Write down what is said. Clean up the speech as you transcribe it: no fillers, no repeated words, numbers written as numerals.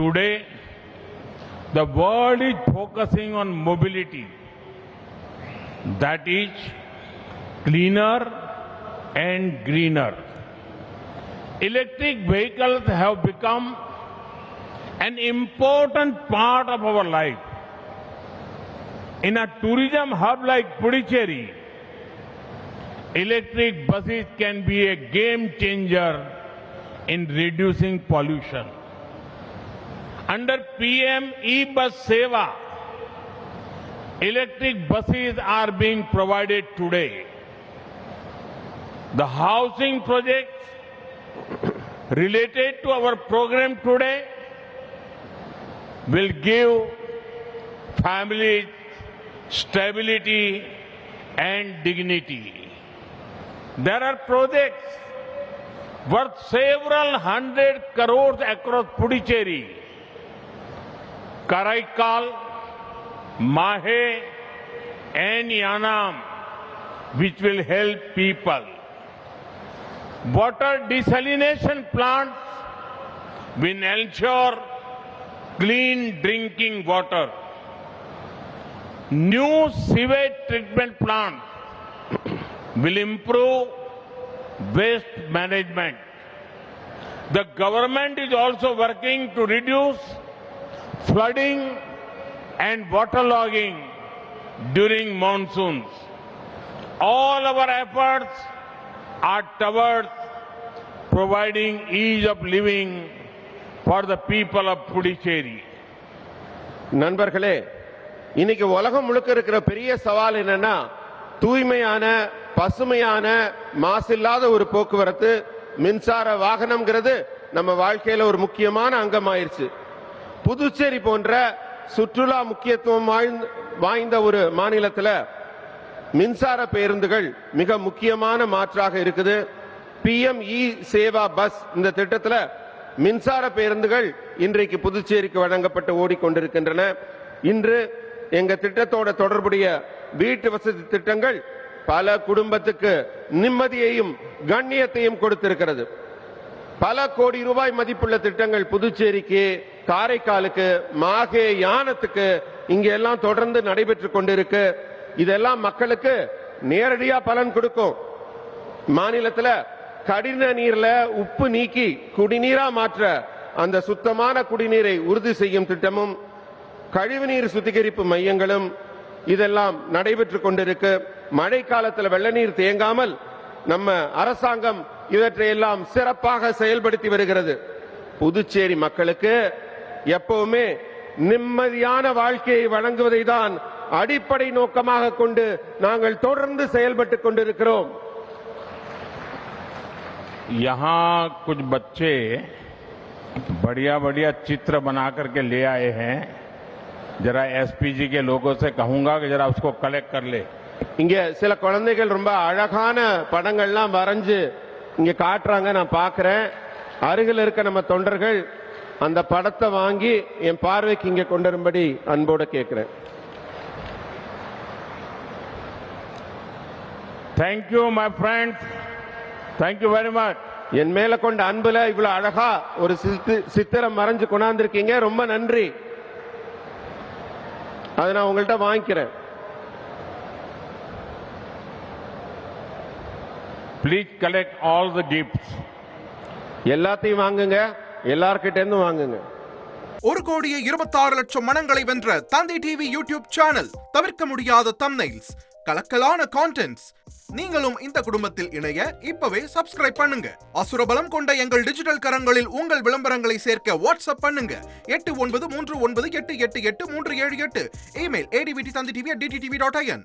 Today, the world is focusing on mobility, that is cleaner and greener. Electric vehicles have become an important part of our life. In a tourism hub like Puducherry, electric buses can be a game changer in reducing pollution. Under PM E-Bus Seva, electric buses are being provided today. The housing projects related to our program today will give families stability and dignity. There are projects worth several hundred crores across Puducherry, Karaikal, Mahe and Yanam, which will help people. Water desalination plants will ensure clean drinking water. New sewage treatment plants will improve waste management. The government is also working to reduce flooding and waterlogging during monsoons. All our efforts are towards providing ease of living for the people of Puducherry. நண்பர்களே, இன்னைக்கு உலகம் முழுக்க இருக்கிற பெரிய சவால் என்னன்னா தூய்மையான பசுமையான மாசில்லாத ஒரு போக்குவரத்து மின்சார வாகனம்ங்கிறது நம்ம வாழ்க்கையில ஒரு முக்கியமான அங்கமாயிருச்சு. புதுச்சேரி போன்ற சுற்றுலா முக்கியத்துவம் வாய்ந்த ஒரு மாநிலத்துல மின்சார பேருந்துகள் மிக முக்கியமான மாற்றாக இருக்குது. PM E-சேவா பஸ் இந்த திட்டத்துல மின்சார பேருந்துகள் இன்றைக்கு புதுச்சேரிக்கு வழங்கப்பட்டு ஓடிக்கொண்டிருக்கின்றன. இன்று எங்க திட்டத்தோட தொடர்புடைய வீட்டு வசதி திட்டங்கள் பல குடும்பத்துக்கு நிம்மதியையும் கண்ணியத்தையும் கொடுத்திருக்கிறது. பல கோடி ரூபாய் மதிப்புள்ள திட்டங்கள் புதுச்சேரிக்கு, காரைக்காலுக்கு, மாகே, யானத்துக்கு இங்க எல்லாம் தொடர்ந்து நடைபெற்றுக் கொண்டிருக்கு. இதெல்லாம் மக்களுக்கு நேரடியா பலன் கொடுக்கும். மாநிலத்துல கடின நீர்ல உப்பு நீக்கி குடிநீரா மாற்ற அந்த சுத்தமான குடிநீரை உறுதி செய்யும் திட்டமும் கழிவுநீர் சுத்திகரிப்பு மையங்களும் இதெல்லாம் நடைபெற்றுக் கொண்டிருக்கு. மழை காலத்தில் வெள்ள நீர் தேங்காமல் நம்ம அரசாங்கம் இவற்றையெல்லாம் சிறப்பாக செயல்படுத்தி வருகிறது. புதுச்சேரி மக்களுக்கு எப்பவுமே நிம்மதியான வாழ்க்கையை வழங்குவதை தான் அடிப்படை நோக்கமாக கொண்டு நாங்கள் தொடர்ந்து செயல்பட்டுக் கொண்டிருக்கிறோம். यहाँ कुछ बच्चे बढ़िया बढ़िया चित्र बना करके ले आए हैं. जरा एसपीजी के लोगों से कहूंगा कि जरा उसको कलेक्ट कर ले. இங்க சில குழந்தைகள் ரொம்ப அழகான படங்கள்லாம் வரைஞ்சு இங்க காட்டுறாங்க, நான் பார்க்கிறேன். அருகில் இருக்க நம்ம தொண்டர்கள் அந்த படத்தை வாங்கி என் பார்வைக்கு இங்க கொண்டு வரும்படி அன்போடு கேட்கிறேன். Thank you, my friends. Thank you very much. என் மேல கொண்ட அன்புல இவ்வளவு அழகா ஒரு சித்திரம் வரைஞ்சு கொண்டாந்துருக்கீங்க, ரொம்ப நன்றி. அதை நான் உங்கள்கிட்ட வாங்கிக்கிறேன். Please collect all the gifts. எல்லாத்தையும் வாங்குங்க, எல்லார்கிட்ட இருந்தும் வாங்குங்க. 1,26,00,000 மனங்களை வென்ற தந்தி டிவி யூடியூப் சேனல். தவிர்க்க முடியாத தம்ப்நெயில்ஸ், கலக்கலான கான்டென்ட்ஸ். நீங்களும் இந்த குடும்பத்தில் இணைய இப்பவே சப்ஸ்கிரைப் பண்ணுங்க. அசுரபலம் கொண்ட எங்கள் டிஜிட்டல் கரங்களில் உங்கள் விளம்பரங்களை சேர்க்க வாட்ஸ்அப் பண்ணுங்க. 893988883778. Email advttv@dttv.in.